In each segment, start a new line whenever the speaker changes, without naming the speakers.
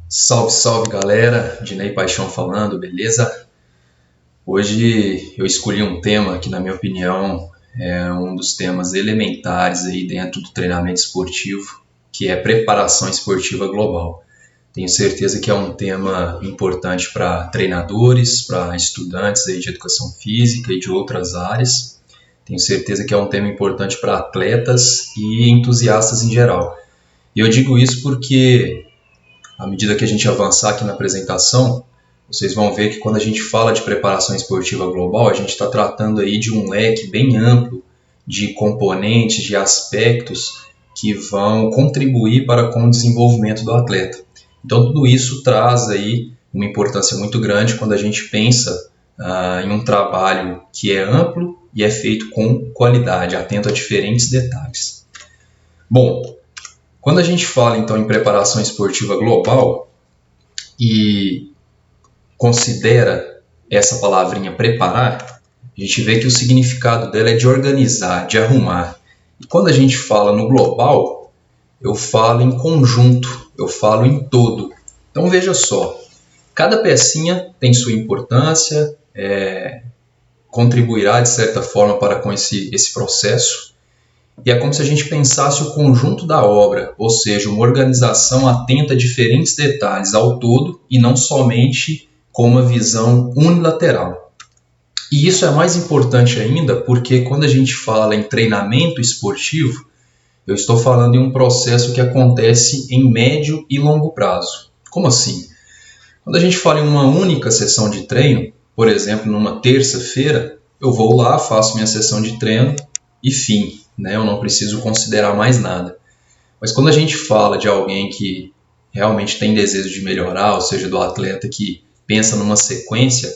Salve, salve galera, Dinei Paixão falando, beleza? Hoje eu escolhi um tema que, na minha opinião, é um dos temas elementares aí dentro do treinamento esportivo, que é preparação esportiva global. Tenho certeza que é um tema importante para treinadores, para estudantes aí de educação física e de outras áreas. Tenho certeza que é um tema importante para atletas e entusiastas em geral. E eu digo isso porque à medida que a gente avançar aqui na apresentação, vocês vão ver que quando a gente fala de preparação esportiva global, a gente está tratando aí de um leque bem amplo de componentes, de aspectos que vão contribuir para com o desenvolvimento do atleta. Então tudo isso traz aí uma importância muito grande quando a gente pensa em um trabalho que é amplo e é feito com qualidade, atento a diferentes detalhes. Bom, quando a gente fala então em preparação esportiva global e considera essa palavrinha preparar, a gente vê que o significado dela é de organizar, de arrumar. E quando a gente fala no global, eu falo em conjunto, eu falo em todo. Então veja só, cada pecinha tem sua importância, contribuirá de certa forma para com esse processo. E é como se a gente pensasse o conjunto da obra, ou seja, uma organização atenta a diferentes detalhes ao todo e não somente com uma visão unilateral. E isso é mais importante ainda porque quando a gente fala em treinamento esportivo, eu estou falando em um processo que acontece em médio e longo prazo. Como assim? Quando a gente fala em uma única sessão de treino, por exemplo, numa terça-feira, eu vou lá, faço minha sessão de treino e fim. Eu não preciso considerar mais nada. Mas quando a gente fala de alguém que realmente tem desejo de melhorar, ou seja, do atleta que pensa numa sequência,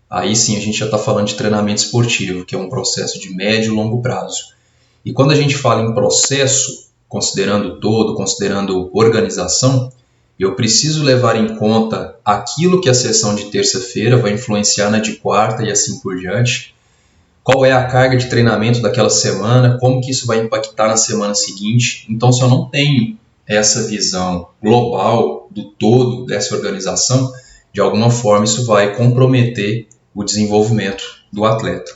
aí sim a gente já está falando de treinamento esportivo, que é um processo de médio e longo prazo. E quando a gente fala em processo, considerando todo, considerando organização, eu preciso levar em conta aquilo que a sessão de terça-feira vai influenciar na de quarta e assim por diante. Qual é a carga de treinamento daquela semana, como que isso vai impactar na semana seguinte. Então, se eu não tenho essa visão global do todo dessa organização, de alguma forma isso vai comprometer o desenvolvimento do atleta.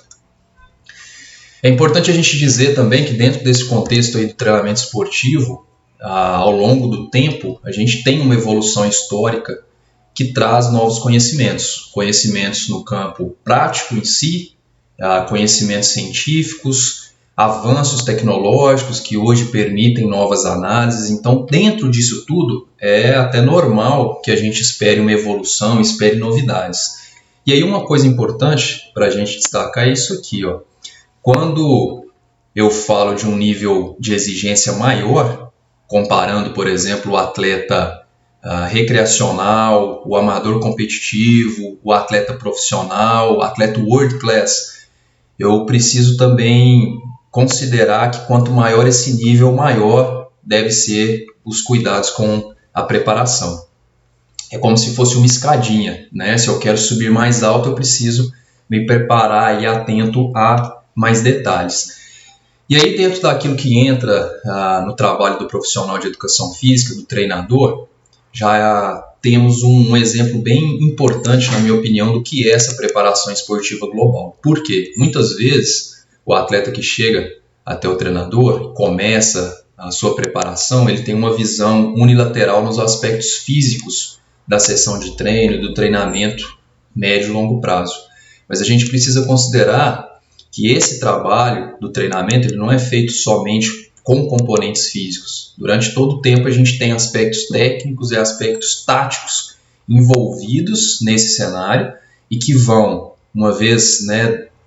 É importante a gente dizer também que dentro desse contexto aí do treinamento esportivo, ao longo do tempo, a gente tem uma evolução histórica que traz novos conhecimentos no campo prático em si, conhecimentos científicos, avanços tecnológicos que hoje permitem novas análises. Então, dentro disso tudo, é até normal que a gente espere uma evolução, espere novidades. E aí uma coisa importante para a gente destacar é isso aqui. Quando eu falo de um nível de exigência maior, comparando, por exemplo, o atleta recreacional, o amador competitivo, o atleta profissional, o atleta world class, eu preciso também considerar que quanto maior esse nível, maior deve ser os cuidados com a preparação. É como se fosse uma escadinha, Se eu quero subir mais alto, eu preciso me preparar e atento a mais detalhes. E aí, dentro daquilo que entra no trabalho do profissional de educação física, do treinador, já temos um exemplo bem importante, na minha opinião, do que é essa preparação esportiva global. Por quê? Muitas vezes, o atleta que chega até o treinador, começa a sua preparação, ele tem uma visão unilateral nos aspectos físicos da sessão de treino, do treinamento médio e longo prazo. Mas a gente precisa considerar que esse trabalho do treinamento ele não é feito somente com componentes físicos. Durante todo o tempo a gente tem aspectos técnicos e aspectos táticos envolvidos nesse cenário e que vão, uma vez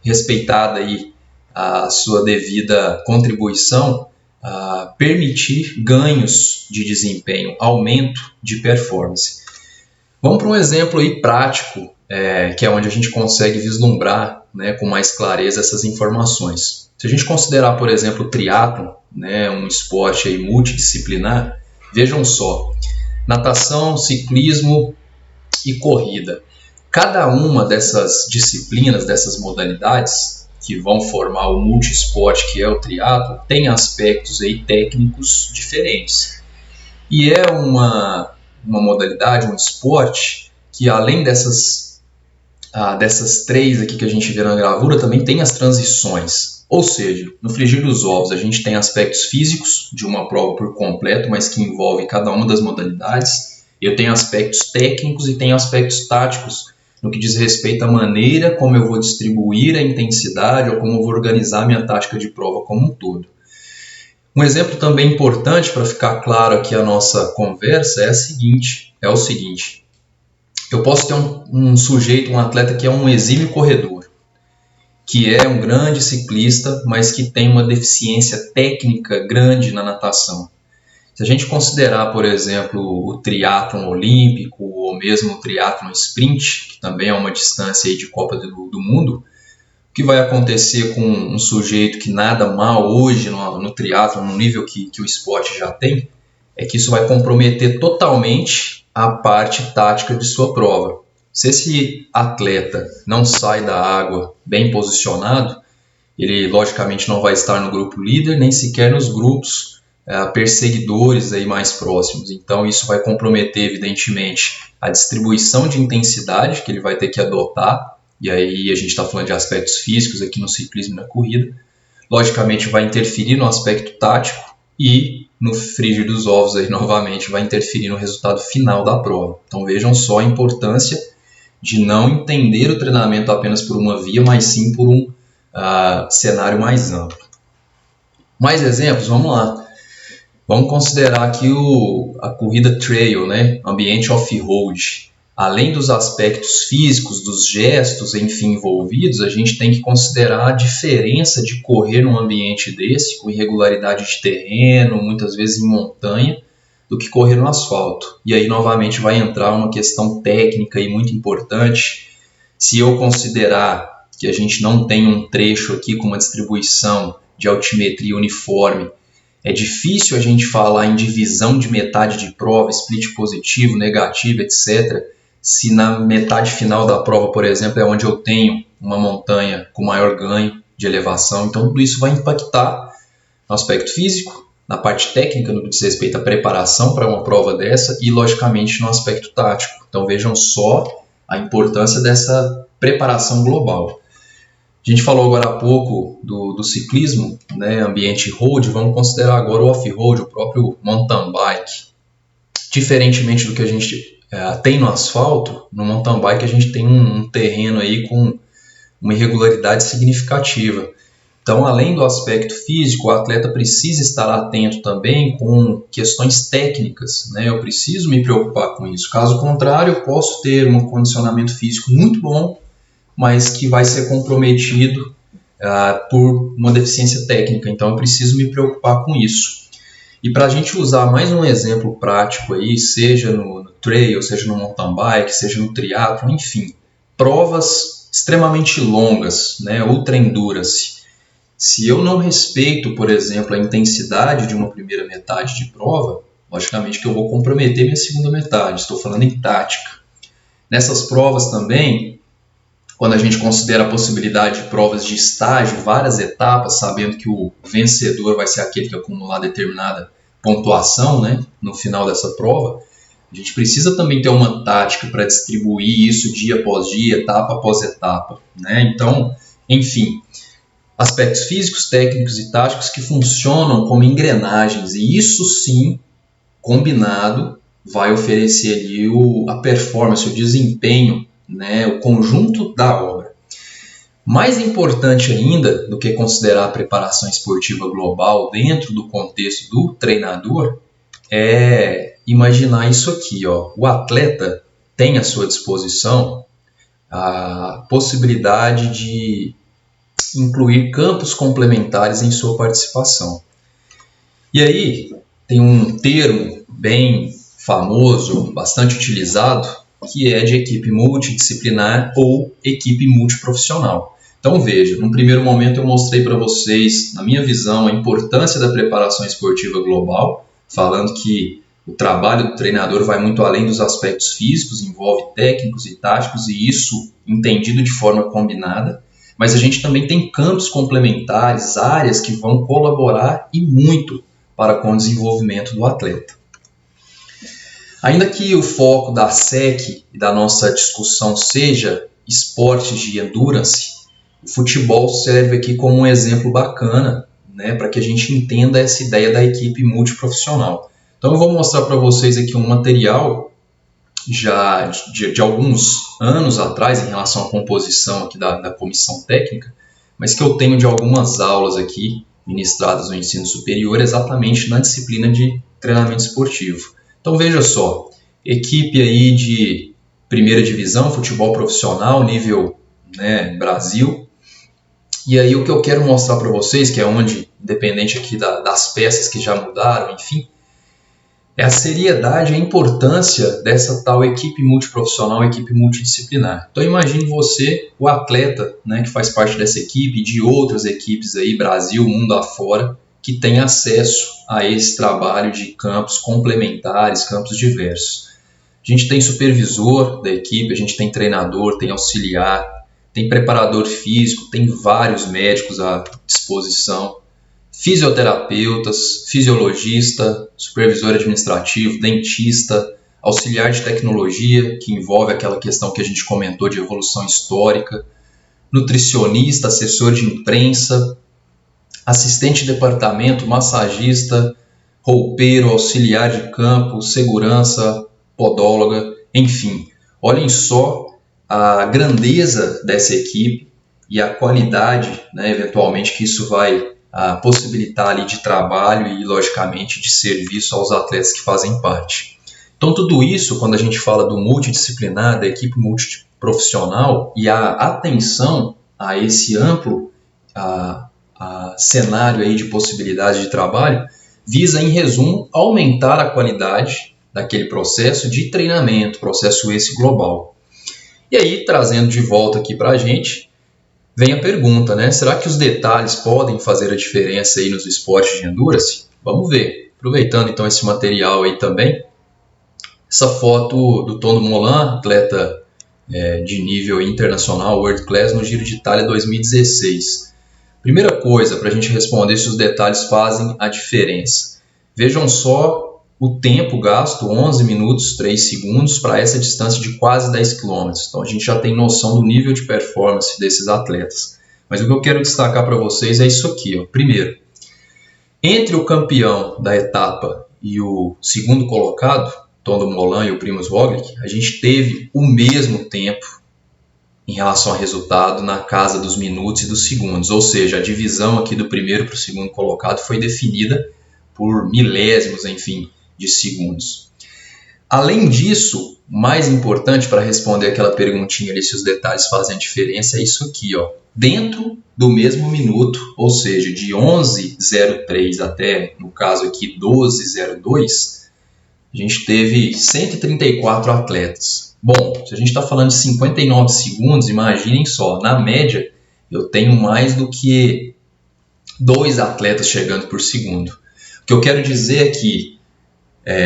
respeitada aí a sua devida contribuição, permitir ganhos de desempenho, aumento de performance. Vamos para um exemplo aí prático, que é onde a gente consegue vislumbrar com mais clareza essas informações. Se a gente considerar, por exemplo, o triatlon, um esporte aí multidisciplinar, vejam só, natação, ciclismo e corrida. Cada uma dessas disciplinas, dessas modalidades, que vão formar o multiesporte que é o triatlon, tem aspectos aí técnicos diferentes. E é uma uma modalidade, um esporte, que além dessas três aqui que a gente vê na gravura, também tem as transições. Ou seja, no frigir dos ovos a gente tem aspectos físicos de uma prova por completo, mas que envolve cada uma das modalidades. Eu tenho aspectos técnicos e tenho aspectos táticos, no que diz respeito à maneira como eu vou distribuir a intensidade ou como eu vou organizar a minha tática de prova como um todo. Um exemplo também importante para ficar claro aqui a nossa conversa é o seguinte. Eu posso ter um sujeito, um atleta que é um exímio corredor, que é um grande ciclista, mas que tem uma deficiência técnica grande na natação. Se a gente considerar, por exemplo, o triatlon olímpico ou mesmo o triatlon sprint, que também é uma distância aí de Copa do Mundo, o que vai acontecer com um sujeito que nada mal hoje no triatlon, no nível que o esporte já tem, é que isso vai comprometer totalmente a parte tática de sua prova. Se esse atleta não sai da água bem posicionado, ele logicamente não vai estar no grupo líder, nem sequer nos grupos perseguidores aí mais próximos. Então isso vai comprometer evidentemente a distribuição de intensidade que ele vai ter que adotar, e aí a gente está falando de aspectos físicos aqui no ciclismo e na corrida. Logicamente vai interferir no aspecto tático e no frigir dos ovos aí novamente vai interferir no resultado final da prova. Então vejam só a importância de não entender o treinamento apenas por uma via, mas sim por um cenário mais amplo. Mais exemplos? Vamos lá. Vamos considerar aqui a corrida trail, né? Ambiente off-road. Além dos aspectos físicos, dos gestos, enfim, envolvidos, a gente tem que considerar a diferença de correr num ambiente desse, com irregularidade de terreno, muitas vezes em montanha, do que correr no asfalto. E aí, novamente, vai entrar uma questão técnica e muito importante. Se eu considerar que a gente não tem um trecho aqui com uma distribuição de altimetria uniforme, é difícil a gente falar em divisão de metade de prova, split positivo, negativo, etc., se na metade final da prova, por exemplo, é onde eu tenho uma montanha com maior ganho de elevação. Então, tudo isso vai impactar no aspecto físico, na parte técnica, no que diz respeito à preparação para uma prova dessa e, logicamente, no aspecto tático. Então, vejam só a importância dessa preparação global. A gente falou agora há pouco do ciclismo, né, ambiente road, vamos considerar agora o off-road, o próprio mountain bike. Diferentemente do que a gente tem no asfalto, no mountain bike a gente tem um terreno aí com uma irregularidade significativa. Então, além do aspecto físico, o atleta precisa estar atento também com questões técnicas, né? Eu preciso me preocupar com isso. Caso contrário, eu posso ter um condicionamento físico muito bom, mas que vai ser comprometido por uma deficiência técnica. Então, eu preciso me preocupar com isso. E para a gente usar mais um exemplo prático aí, seja no trail, seja no mountain bike, seja no triatlo, enfim, provas extremamente longas, né, ultra endurance. Se eu não respeito, por exemplo, a intensidade de uma primeira metade de prova, logicamente que eu vou comprometer minha segunda metade. Estou falando em tática. Nessas provas também, quando a gente considera a possibilidade de provas de estágio, várias etapas, sabendo que o vencedor vai ser aquele que acumular determinada pontuação, né, no final dessa prova, a gente precisa também ter uma tática para distribuir isso dia após dia, etapa após etapa, né? Então, enfim, aspectos físicos, técnicos e táticos que funcionam como engrenagens, e isso sim, combinado, vai oferecer ali a performance, o desempenho, né, o conjunto da obra. Mais importante ainda do que considerar a preparação esportiva global dentro do contexto do treinador é imaginar isso aqui, ó. O atleta tem à sua disposição a possibilidade de incluir campos complementares em sua participação. E aí tem um termo bem famoso, bastante utilizado, que é de equipe multidisciplinar ou equipe multiprofissional. Então veja, num primeiro momento eu mostrei para vocês, na minha visão, a importância da preparação esportiva global, falando que o trabalho do treinador vai muito além dos aspectos físicos, envolve técnicos e táticos, e isso entendido de forma combinada. Mas a gente também tem campos complementares, áreas que vão colaborar e muito para com o desenvolvimento do atleta. Ainda que o foco da SEC e da nossa discussão seja esportes de endurance, o futebol serve aqui como um exemplo bacana, né, para que a gente entenda essa ideia da equipe multiprofissional. Então eu vou mostrar para vocês aqui um material já de alguns anos atrás em relação à composição aqui da comissão técnica, mas que eu tenho de algumas aulas aqui ministradas no ensino superior exatamente na disciplina de treinamento esportivo. Então veja só, equipe aí de primeira divisão, futebol profissional, nível, né, Brasil. E aí o que eu quero mostrar para vocês, que é onde, independente aqui das peças que já mudaram, enfim, é a seriedade e a importância dessa tal equipe multiprofissional, equipe multidisciplinar. Então imagine você, o atleta, né, que faz parte dessa equipe, de outras equipes aí, Brasil, mundo afora, que tem acesso a esse trabalho de campos complementares, campos diversos. A gente tem supervisor da equipe, a gente tem treinador, tem auxiliar, tem preparador físico, tem vários médicos à disposição, fisioterapeutas, fisiologista, supervisor administrativo, dentista, auxiliar de tecnologia, que envolve aquela questão que a gente comentou de evolução histórica, nutricionista, assessor de imprensa, assistente de departamento, massagista, roupeiro, auxiliar de campo, segurança, podóloga, enfim. Olhem só a grandeza dessa equipe e a qualidade, né, eventualmente, que isso vai possibilitar ali de trabalho e, logicamente, de serviço aos atletas que fazem parte. Então, tudo isso, quando a gente fala do multidisciplinar, da equipe multiprofissional e a atenção a esse amplo cenário aí de possibilidades de trabalho, visa, em resumo, aumentar a qualidade daquele processo de treinamento, processo esse global. E aí, trazendo de volta aqui para a gente, vem a pergunta, né? Será que os detalhes podem fazer a diferença aí nos esportes de endurance? Vamos ver. Aproveitando então esse material aí também, essa foto do Tono Molan, atleta de nível internacional, World Class, no Giro de Itália 2016. Primeira coisa, para a gente responder se os detalhes fazem a diferença. Vejam só o tempo gasto, 11 minutos 3 segundos, para essa distância de quase 10 km. Então a gente já tem noção do nível de performance desses atletas. Mas o que eu quero destacar para vocês é isso aqui. Ó. Primeiro, entre o campeão da etapa e o segundo colocado, Tono Molan e o Primož Roglič, a gente teve o mesmo tempo em relação ao resultado na casa dos minutos e dos segundos. Ou seja, a divisão aqui do primeiro para o segundo colocado foi definida por milésimos, enfim, de segundos. Além disso, mais importante para responder aquela perguntinha ali se os detalhes fazem a diferença é isso aqui, ó. Dentro do mesmo minuto, ou seja, de 11:03 até, no caso aqui, 12:02, a gente teve 134 atletas. Bom, se a gente está falando de 59 segundos, imaginem só, na média eu tenho mais do que 2 atletas chegando por segundo. O que eu quero dizer é que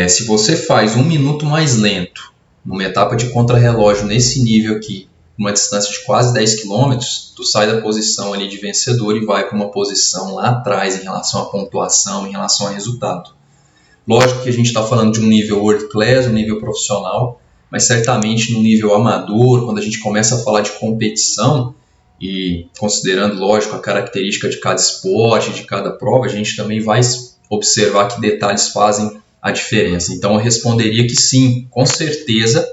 se você faz 1 minuto mais lento numa etapa de contrarrelógio nesse nível aqui, uma distância de quase 10 km, tu sai da posição ali de vencedor e vai para uma posição lá atrás em relação à pontuação, em relação ao resultado. Lógico que a gente está falando de um nível World Class, um nível profissional, mas certamente no nível amador, quando a gente começa a falar de competição, e considerando, lógico, a característica de cada esporte, de cada prova, a gente também vai observar que detalhes fazem a diferença. Então eu responderia que sim, com certeza,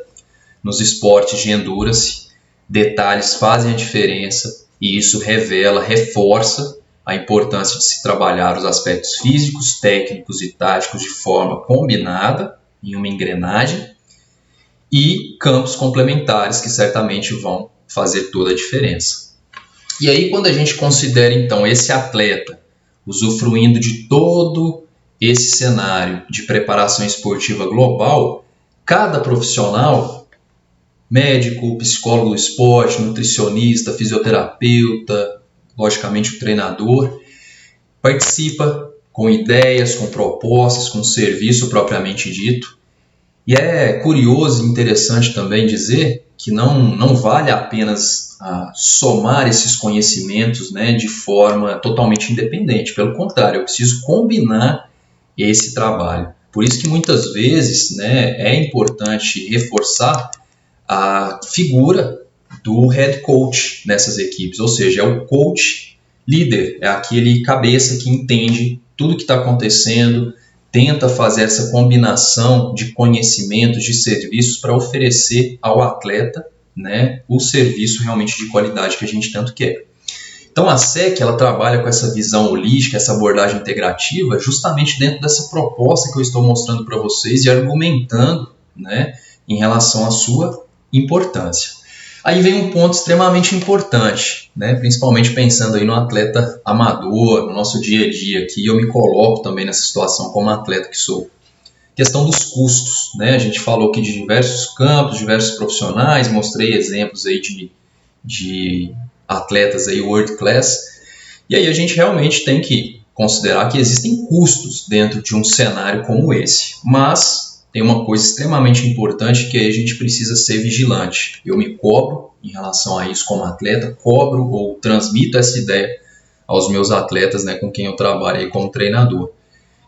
nos esportes de endurance, detalhes fazem a diferença e isso revela, reforça a importância de se trabalhar os aspectos físicos, técnicos e táticos de forma combinada, em uma engrenagem, e campos complementares que certamente vão fazer toda a diferença. E aí quando a gente considera então esse atleta usufruindo de todo esse cenário de preparação esportiva global, cada profissional, médico, psicólogo do esporte, nutricionista, fisioterapeuta, logicamente o treinador, participa com ideias, com propostas, com serviço propriamente dito. E é curioso e interessante também dizer que não vale apenas somar esses conhecimentos, né, de forma totalmente independente. Pelo contrário, eu preciso combinar esse trabalho. Por isso que muitas vezes, né, é importante reforçar a figura do head coach nessas equipes, ou seja, é o coach líder, é aquele cabeça que entende tudo que está acontecendo, tenta fazer essa combinação de conhecimentos, de serviços para oferecer ao atleta, né, o serviço realmente de qualidade que a gente tanto quer. Então a SEC ela trabalha com essa visão holística, essa abordagem integrativa, justamente dentro dessa proposta que eu estou mostrando para vocês e argumentando, né, em relação à sua importância. Aí vem um ponto extremamente importante, né, principalmente pensando aí no atleta amador, no nosso dia a dia, que eu me coloco também nessa situação como atleta que sou. Questão dos custos, né, a gente falou aqui de diversos campos, diversos profissionais, mostrei exemplos aí de atletas aí world class, e aí a gente realmente tem que considerar que existem custos dentro de um cenário como esse, mas tem uma coisa extremamente importante que aí a gente precisa ser vigilante. Eu me cobro em relação a isso como atleta, cobro ou transmito essa ideia aos meus atletas, né, com quem eu trabalho aí como treinador,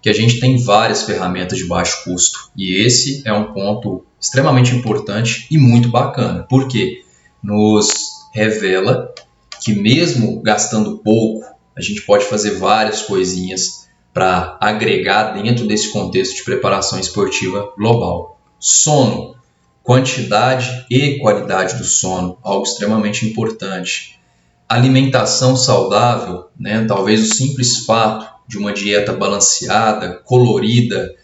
que a gente tem várias ferramentas de baixo custo, e esse é um ponto extremamente importante e muito bacana, porque nos revela que mesmo gastando pouco, a gente pode fazer várias coisinhas para agregar dentro desse contexto de preparação esportiva global. Sono, quantidade e qualidade do sono, algo extremamente importante. Alimentação saudável, né? Talvez o simples fato de uma dieta balanceada, colorida,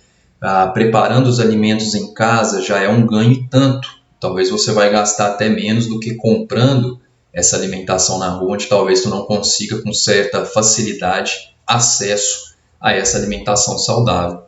preparando os alimentos em casa já é um ganho e tanto. Talvez você vai gastar até menos do que comprando essa alimentação na rua, onde talvez tu não consiga com certa facilidade acesso a essa alimentação saudável.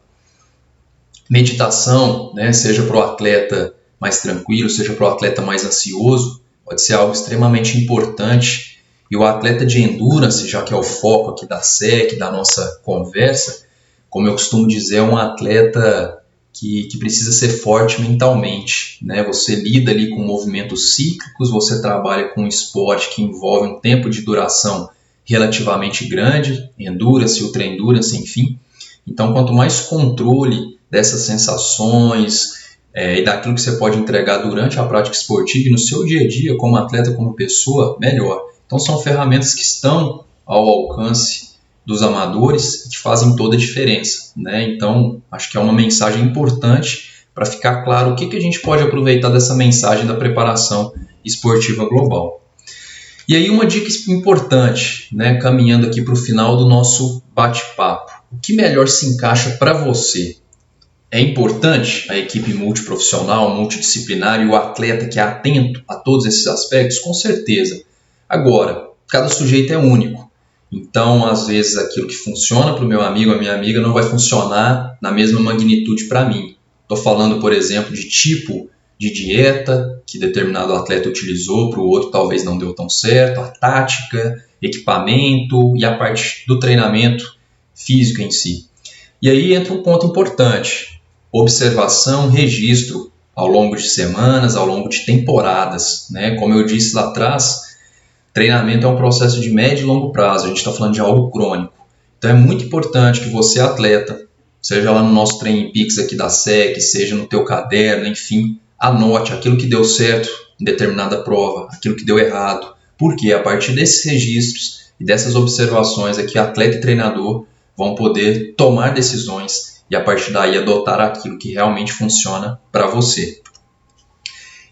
Meditação, né, seja para o atleta mais tranquilo, seja para o atleta mais ansioso, pode ser algo extremamente importante. E o atleta de endurance, já que é o foco aqui da SEC, da nossa conversa, como eu costumo dizer, é um atleta que precisa ser forte mentalmente, né? Você lida ali com movimentos cíclicos, você trabalha com um esporte que envolve um tempo de duração relativamente grande, endurance, ultra endurance, enfim. Então, quanto mais controle dessas sensações e daquilo que você pode entregar durante a prática esportiva e no seu dia a dia, como atleta, como pessoa, melhor. Então, são ferramentas que estão ao alcance dos amadores que fazem toda a diferença, né? Então, acho que é uma mensagem importante para ficar claro o que a gente pode aproveitar dessa mensagem da preparação esportiva global. E aí uma dica importante, né, caminhando aqui para o final do nosso bate-papo. O que melhor se encaixa para você? É importante a equipe multiprofissional, multidisciplinar e o atleta que é atento a todos esses aspectos? Com certeza. Agora, cada sujeito é único. Então, às vezes, aquilo que funciona para o meu amigo, a minha amiga, não vai funcionar na mesma magnitude para mim. Estou falando, por exemplo, de tipo de dieta que determinado atleta utilizou, para o outro talvez não deu tão certo, a tática, equipamento e a parte do treinamento físico em si. E aí entra um ponto importante: observação, registro ao longo de semanas, ao longo de temporadas, né? Como eu disse lá atrás, treinamento é um processo de médio e longo prazo, a gente está falando de algo crônico. Então é muito importante que você, atleta, seja lá no nosso Training Peaks aqui da SEC, seja no teu caderno, enfim, anote aquilo que deu certo em determinada prova, aquilo que deu errado, porque a partir desses registros e dessas observações aqui, atleta e treinador vão poder tomar decisões e a partir daí adotar aquilo que realmente funciona para você.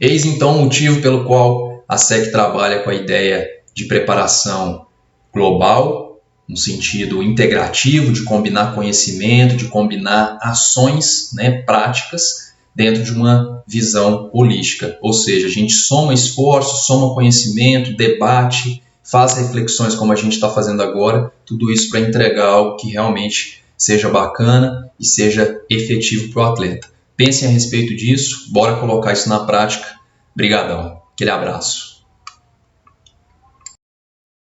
Eis então o motivo pelo qual a SEC trabalha com a ideia de preparação global, no sentido integrativo, de combinar conhecimento, de combinar ações, né, práticas, dentro de uma visão holística. Ou seja, a gente soma esforço, soma conhecimento, debate, faz reflexões como a gente está fazendo agora, tudo isso para entregar algo que realmente seja bacana e seja efetivo para o atleta. Pensem a respeito disso, bora colocar isso na prática. Obrigadão. Aquele abraço.